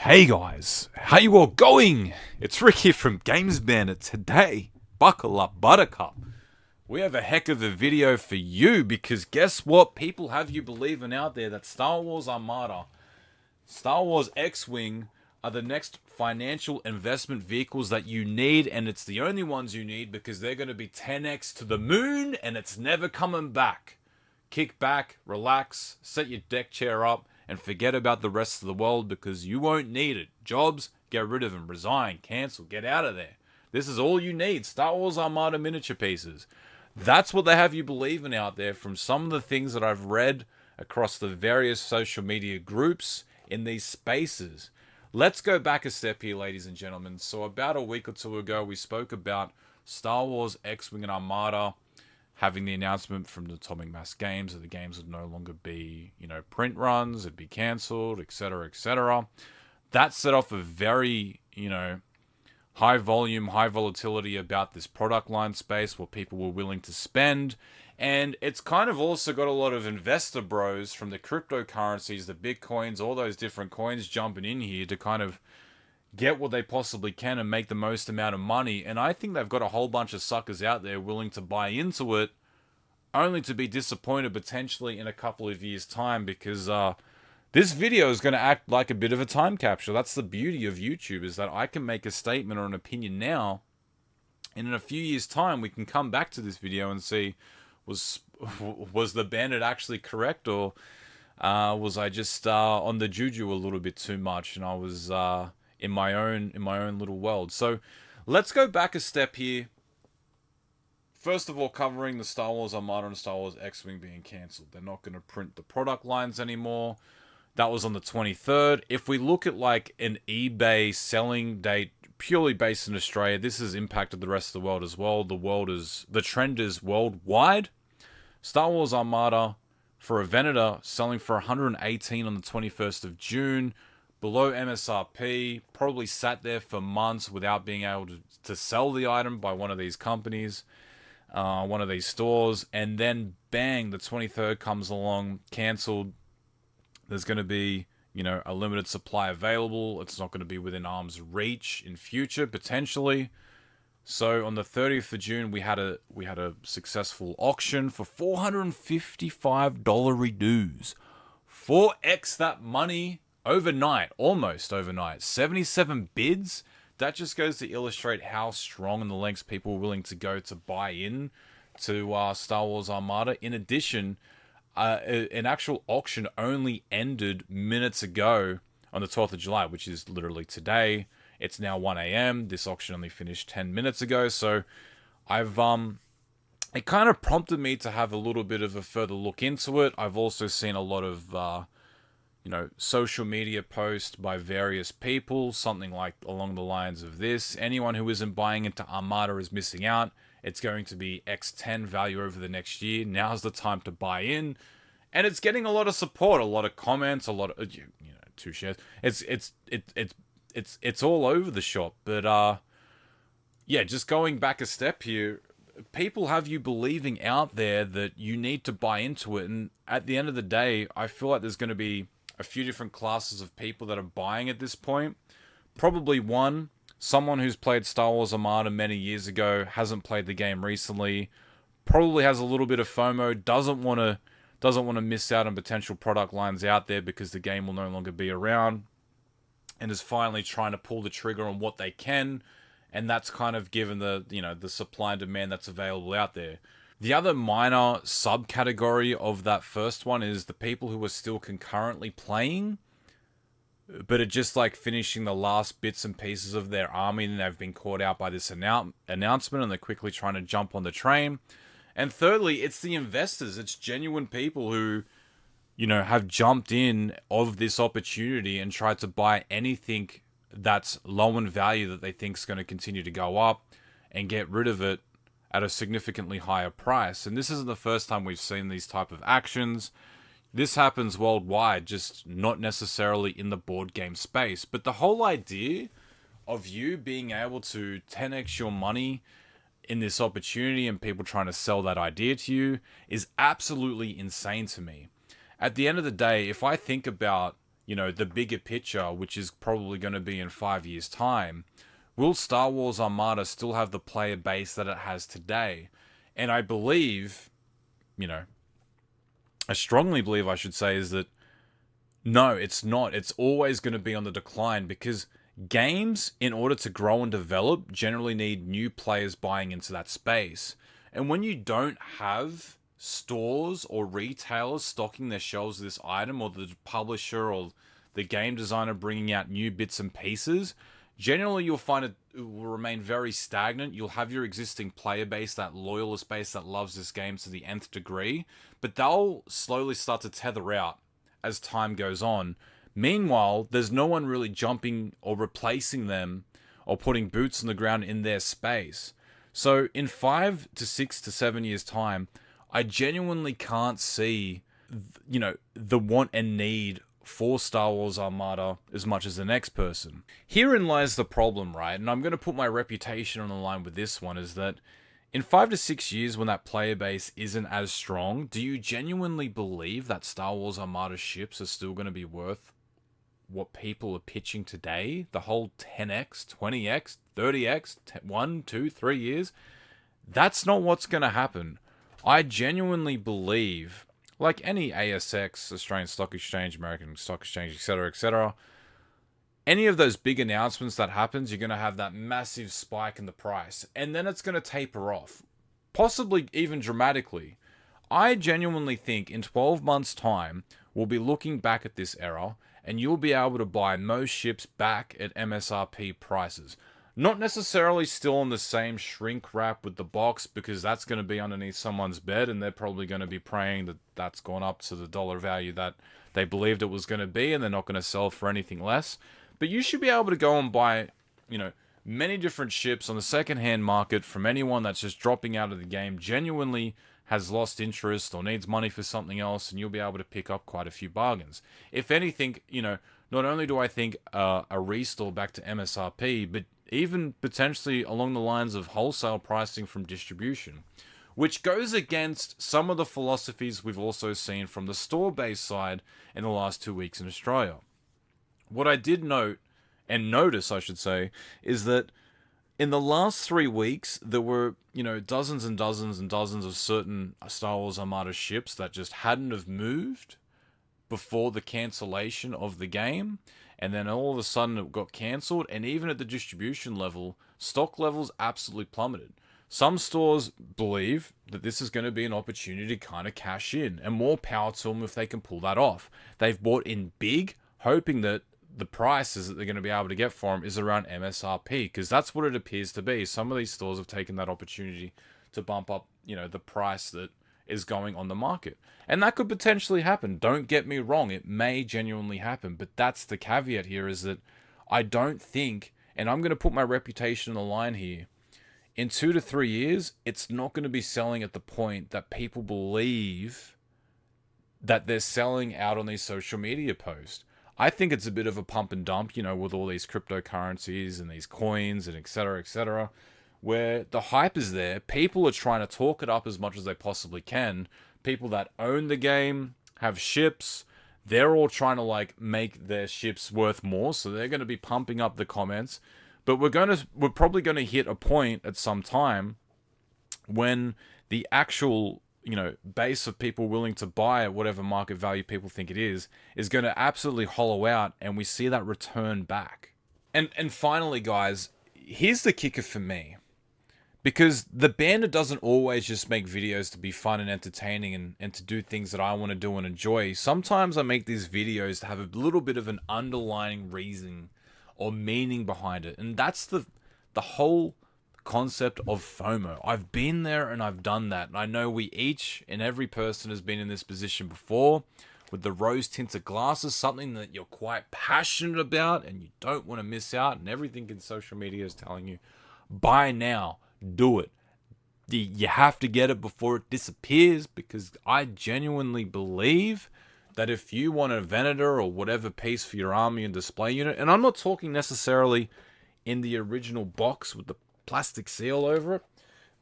Hey guys, how you all going? It's Rick here from Games Bandit. Today, buckle up, Buttercup. We have a heck of a video for you because guess what? People have you believing out there that Star Wars Armada, Star Wars X-Wing are the next financial investment vehicles that you need, and it's the only ones you need because they're going to be 10x to the moon and it's never coming back. Kick back, relax, set your deck chair up, and forget about the rest of the world because you won't need it. Jobs, get rid of them, resign, cancel, get out of there. This is all you need. Star Wars Armada miniature pieces. That's what they have you believing out there from some of the things that I've read across the various social media groups in these spaces. Let's go back a step here, ladies and gentlemen. So about a week or two ago, we spoke about Star Wars X-Wing and Armada having the announcement from the Atomic Mass Games that the games would no longer be, print runs, it'd be cancelled, etc., etc. That set off a very, high volume, high volatility about this product line space, what people were willing to spend. And it's kind of also got a lot of investor bros from the cryptocurrencies, the Bitcoins, all those different coins jumping in here to kind of get what they possibly can and make the most amount of money. And I think they've got a whole bunch of suckers out there willing to buy into it, only to be disappointed potentially in a couple of years' time because this video is going to act like a bit of a time capsule. That's the beauty of YouTube, is that I can make a statement or an opinion now, and in a few years' time we can come back to this video and see was the bandit actually correct, or was I just on the juju a little bit too much and I was in my own little world. So let's go back a step here. First of all, covering the Star Wars Armada and Star Wars X-Wing being cancelled. They're not going to print the product lines anymore. That was on the 23rd. If we look at like an eBay selling date purely based in Australia, this has impacted the rest of the world as well. The trend is worldwide. Star Wars Armada for a Venator selling for $118 on the 21st of June. Below MSRP, probably sat there for months without being able to sell the item by one of these companies, one of these stores, and then bang, the 23rd comes along, cancelled. There's going to be, a limited supply available. It's not going to be within arm's reach in future, potentially. So on the 30th of June, we had a successful auction for $455 reduce. 4x that money. Overnight, almost overnight, 77 bids. That just goes to illustrate how strong and the lengths people are willing to go to buy in to Star Wars Armada. In addition, an actual auction only ended minutes ago on the 12th of July, which is literally today. It's now 1 a.m. This auction only finished 10 minutes ago. So it kind of prompted me to have a little bit of a further look into it. I've also seen a lot of social media posts by various people, something like along the lines of this: anyone who isn't buying into Armada is missing out. It's going to be X10 value over the next year. Now's the time to buy in. And it's getting a lot of support, a lot of comments, a lot of, 2 shares. It's all over the shop. But, just going back a step here, people have you believing out there that you need to buy into it. And at the end of the day, I feel like there's going to be a few different classes of people that are buying at this point. Probably one, someone who's played Star Wars Armada many years ago, hasn't played the game recently, probably has a little bit of FOMO, doesn't want to miss out on potential product lines out there because the game will no longer be around, and is finally trying to pull the trigger on what they can, and that's kind of given the supply and demand that's available out there. The other minor subcategory of that first one is the people who are still concurrently playing, but are just like finishing the last bits and pieces of their army, and they've been caught out by this announcement and they're quickly trying to jump on the train. And thirdly, it's the investors. It's genuine people who, have jumped in of this opportunity and tried to buy anything that's low in value that they think is going to continue to go up and get rid of it at a significantly higher price. And this isn't the first time we've seen these type of actions. This happens worldwide, just not necessarily in the board game space. But the whole idea of you being able to 10x your money in this opportunity and people trying to sell that idea to you is absolutely insane to me. At the end of the day, if I think about, the bigger picture, which is probably going to be in 5 years' time, will Star Wars Armada still have the player base that it has today? And I believe, I strongly believe, I should say, is that no, it's not. It's always going to be on the decline because games, in order to grow and develop, generally need new players buying into that space. And when you don't have stores or retailers stocking their shelves with this item, or the publisher or the game designer bringing out new bits and pieces, generally you'll find it will remain very stagnant. You'll have your existing player base, that loyalist base that loves this game to the nth degree, but they'll slowly start to tether out as time goes on. Meanwhile, there's no one really jumping or replacing them or putting boots on the ground in their space. So in 5 to 6 to 7 years' time, I genuinely can't see, the want and need for Star Wars Armada as much as the next person. Herein lies the problem, right? And I'm going to put my reputation on the line with this one, is that in 5 to 6 years, when that player base isn't as strong, do you genuinely believe that Star Wars Armada ships are still going to be worth what people are pitching today? The whole 10x, 20x, 30x, 1, 2, 3 years? That's not what's going to happen. I genuinely believe, like any ASX, Australian Stock Exchange, American Stock Exchange, etc., any of those big announcements that happens, you're going to have that massive spike in the price. And then it's going to taper off, possibly even dramatically. I genuinely think in 12 months' time, we'll be looking back at this era, and you'll be able to buy most ships back at MSRP prices. Not necessarily still on the same shrink wrap with the box, because that's going to be underneath someone's bed, and they're probably going to be praying that that's gone up to the dollar value that they believed it was going to be, and they're not going to sell for anything less. But you should be able to go and buy, many different ships on the second-hand market from anyone that's just dropping out of the game, genuinely has lost interest or needs money for something else, and you'll be able to pick up quite a few bargains. If anything, not only do I think a restore back to MSRP, but even potentially along the lines of wholesale pricing from distribution, which goes against some of the philosophies we've also seen from the store-based side in the last 2 weeks in Australia. What I did notice, I should say, is that in the last 3 weeks, there were, dozens and dozens and dozens of certain Star Wars Armada ships that just hadn't have moved before the cancellation of the game. And then all of a sudden it got cancelled. And even at the distribution level, stock levels absolutely plummeted. Some stores believe that this is going to be an opportunity to kind of cash in. And more power to them if they can pull that off. They've bought in big, hoping that the prices that they're going to be able to get for them is around MSRP, because that's what it appears to be. Some of these stores have taken that opportunity to bump up, the price that is going on the market. And that could potentially happen. Don't get me wrong. It may genuinely happen. But that's the caveat here, is that I don't think, and I'm going to put my reputation on the line here, in 2 to 3 years, it's not going to be selling at the point that people believe that they're selling out on these social media posts. I think it's a bit of a pump and dump, with all these cryptocurrencies and these coins and etc., where the hype is there. People are trying to talk it up as much as they possibly can. People that own the game, have ships, they're all trying to make their ships worth more, so they're going to be pumping up the comments. But we're probably going to hit a point at some time when the actual base of people willing to buy at whatever market value people think it is going to absolutely hollow out, and we see that return back. And finally, guys, here's the kicker for me. Because the Bandit doesn't always just make videos to be fun and entertaining and to do things that I want to do and enjoy. Sometimes I make these videos to have a little bit of an underlying reason or meaning behind it. And that's the whole concept of FOMO. I've been there and I've done that. And I know we each and every person has been in this position before, with the rose-tinted glasses, something that you're quite passionate about and you don't want to miss out, and everything in social media is telling you, buy now, do it. You have to get it before it disappears, because I genuinely believe that if you want a Venator or whatever piece for your army and display unit, and I'm not talking necessarily in the original box with the plastic seal over it,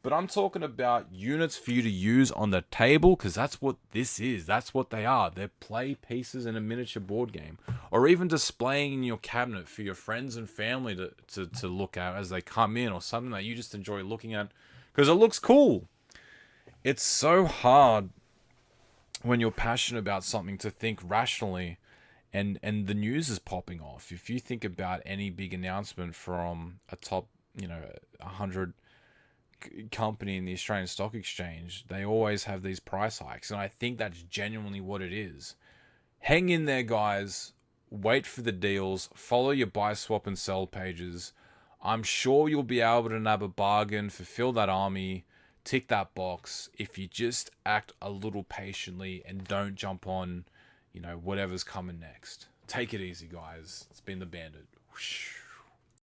But I'm talking about units for you to use on the table, because that's what this is. That's what they are. They're play pieces in a miniature board game. Or even displaying in your cabinet for your friends and family to look at as they come in, or something that you just enjoy looking at because it looks cool. It's so hard when you're passionate about something to think rationally, and the news is popping off. If you think about any big announcement from a top, 100 company in the Australian Stock Exchange, they always have these price hikes, and I think that's genuinely what it is. Hang in there, guys. Wait for the deals. Follow your buy, swap, and sell pages. I'm sure you'll be able to nab a bargain, fulfill that army, tick that box if you just act a little patiently and don't jump on, whatever's coming next. Take it easy, guys. It's been the Bandit. Whoosh.